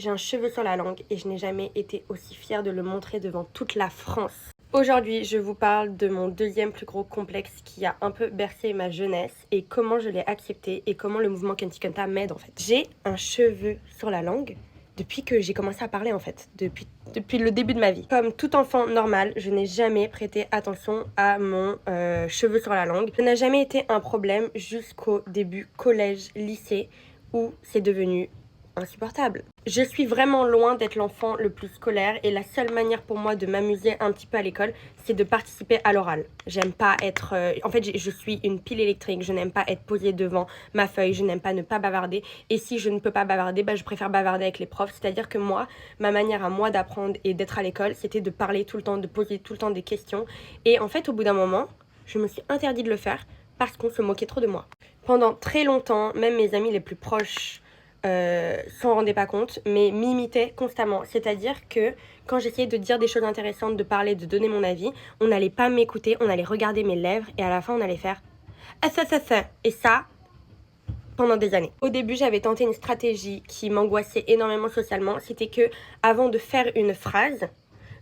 j'ai un cheveu sur la langue et je n'ai jamais été aussi fière de le montrer devant toute la France. Aujourd'hui, je vous parle de mon deuxième plus gros complexe qui a un peu bercé ma jeunesse et comment je l'ai accepté et comment le mouvement Kentikonta m'aide en fait. J'ai un cheveu sur la langue depuis que j'ai commencé à parler en fait, depuis le début de ma vie. Comme tout enfant normal, je n'ai jamais prêté attention à mon cheveu sur la langue. Ça n'a jamais été un problème jusqu'au début collège, lycée où c'est devenu insupportable. Je suis vraiment loin d'être l'enfant le plus scolaire et la seule manière pour moi de m'amuser un petit peu à l'école, c'est de participer à l'oral. J'aime pas être... En fait, je suis une pile électrique, je n'aime pas être posée devant ma feuille, je n'aime pas ne pas bavarder. Et si je ne peux pas bavarder, je préfère bavarder avec les profs. C'est-à-dire que moi, ma manière à moi d'apprendre et d'être à l'école, c'était de parler tout le temps, de poser tout le temps des questions. Et en fait, au bout d'un moment, je me suis interdit de le faire parce qu'on se moquait trop de moi. Pendant très longtemps, même mes amis les plus proches s'en rendaient pas compte, mais m'imitaient constamment. C'est-à-dire que quand j'essayais de dire des choses intéressantes, de parler, de donner mon avis, on n'allait pas m'écouter, on allait regarder mes lèvres et à la fin on allait faire « ah ça. » Et ça, pendant des années. Au début, j'avais tenté une stratégie qui m'angoissait énormément socialement. C'était que avant de faire une phrase,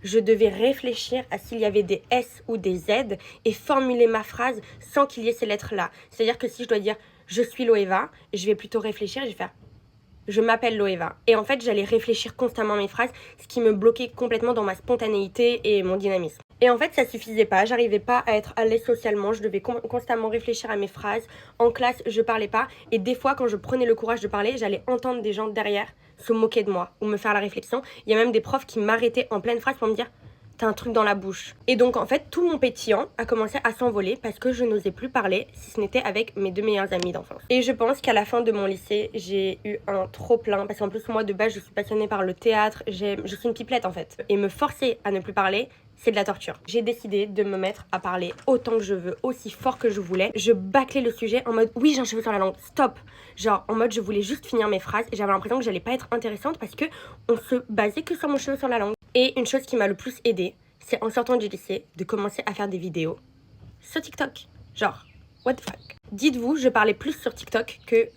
je devais réfléchir à s'il y avait des S ou des Z et formuler ma phrase sans qu'il y ait ces lettres-là. C'est-à-dire que si je dois dire « je suis Loeva », je vais plutôt réfléchir et je vais faire « je m'appelle Loeva ». Et en fait, j'allais réfléchir constamment à mes phrases, ce qui me bloquait complètement dans ma spontanéité et mon dynamisme. Et en fait, ça suffisait pas, j'arrivais pas à être à l'aise socialement, je devais constamment réfléchir à mes phrases. En classe, je parlais pas et des fois, quand je prenais le courage de parler, j'allais entendre des gens derrière se moquer de moi ou me faire la réflexion. Il y a même des profs qui m'arrêtaient en pleine phrase pour me dire « t'as un truc dans la bouche ». Et donc en fait, tout mon pétillant a commencé à s'envoler parce que je n'osais plus parler si ce n'était avec mes deux meilleurs amis d'enfance. Et je pense qu'à la fin de mon lycée, j'ai eu un trop plein parce qu'en plus moi de base, je suis passionnée par le théâtre, je suis une pipelette en fait. Et me forcer à ne plus parler, c'est de la torture. J'ai décidé de me mettre à parler autant que je veux, aussi fort que je voulais. Je bâclais le sujet en mode oui, j'ai un cheveu sur la langue, stop. Genre en mode je voulais juste finir mes phrases et j'avais l'impression que j'allais pas être intéressante parce que on se basait que sur mon cheveu sur la langue. Et une chose qui m'a le plus aidée, c'est en sortant du lycée de commencer à faire des vidéos sur TikTok. Genre, what the fuck. Dites-vous, je parlais plus sur TikTok que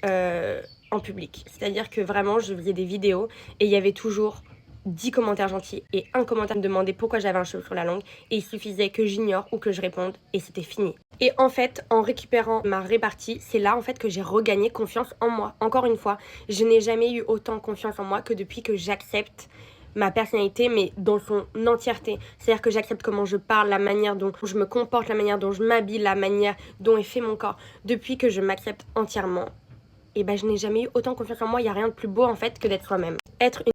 en public. C'est-à-dire que vraiment, je faisais des vidéos et il y avait toujours 10 commentaires gentils et un commentaire me demandait pourquoi j'avais un cheveu sur la langue et il suffisait que j'ignore ou que je réponde et c'était fini. Et en fait, en récupérant ma répartie, c'est là en fait que j'ai regagné confiance en moi. Encore une fois, je n'ai jamais eu autant confiance en moi que depuis que j'accepte ma personnalité, mais dans son entièreté. C'est-à-dire que j'accepte comment je parle, la manière dont je me comporte, la manière dont je m'habille, la manière dont est fait mon corps. Depuis que je m'accepte entièrement, et je n'ai jamais eu autant confiance en moi. Il n'y a rien de plus beau en fait que d'être soi-même. Être une